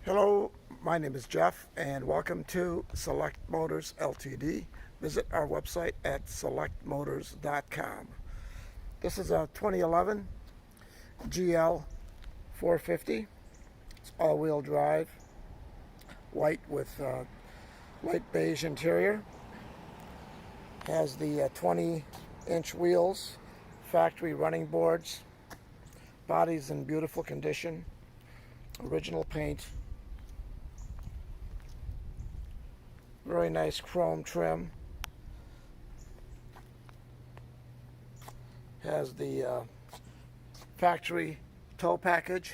Hello, my name is Jeff and welcome to Select Motors Ltd. Visit our website at selectmotors.com. This is a 2011 GL450. It's all-wheel drive, white with light beige interior. Has the 20-inch wheels, factory running boards, body's in beautiful condition, original paint. Very nice chrome trim. Has the factory tow package.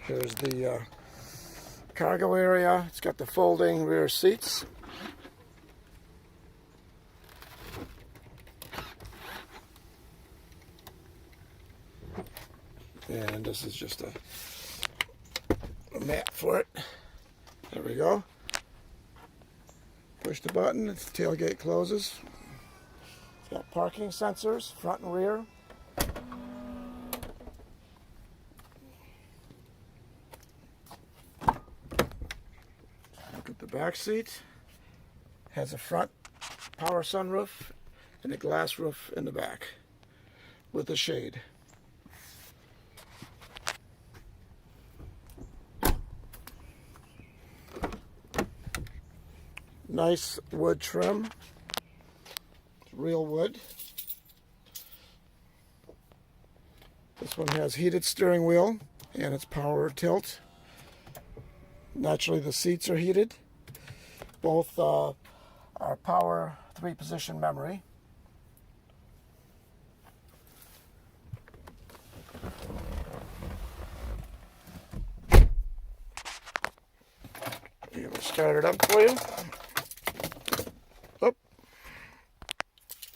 Here's the cargo area. It's got the folding rear seats. And this is just a mat for it. There we go. Push the button, the tailgate closes. It's got parking sensors, front and rear. Look at the back seat. Has a front power sunroof and a glass roof in the back with a shade. Nice wood trim, real wood. This one has heated steering wheel and it's power tilt. Naturally the seats are heated. Both are power 3-position memory. I'm gonna start it up for you.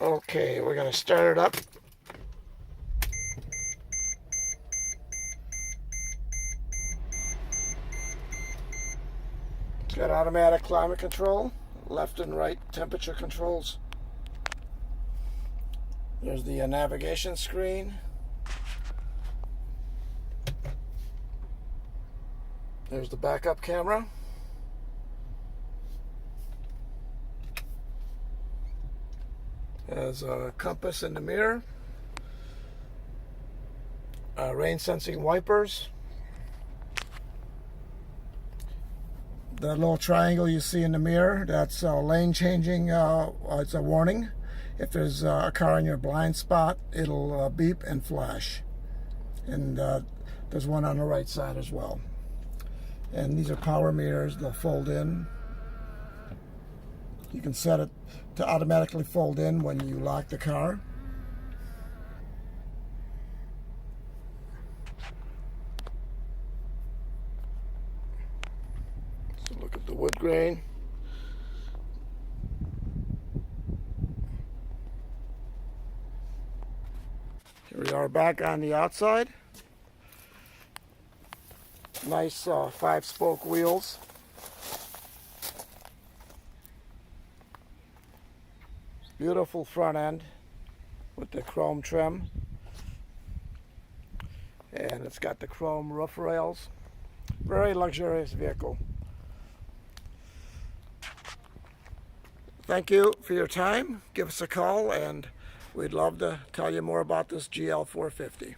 Okay, we're going to start it up. It's got automatic climate control, left and right temperature controls. There's the navigation screen. There's the backup camera. Has a compass in the mirror, rain sensing wipers. The little triangle you see in the mirror, that's lane changing. It's a warning. If there's a car in your blind spot, it'll beep and flash. And there's one on the right side as well. And these are power mirrors. They'll fold in. You can set it to automatically fold in when you lock the car. So look at the wood grain. Here we are back on the outside. Nice 5-spoke wheels. Beautiful front end with the chrome trim, and it's got the chrome roof rails. Very luxurious vehicle. Thank you for your time. Give us a call and we'd love to tell you more about this GL450.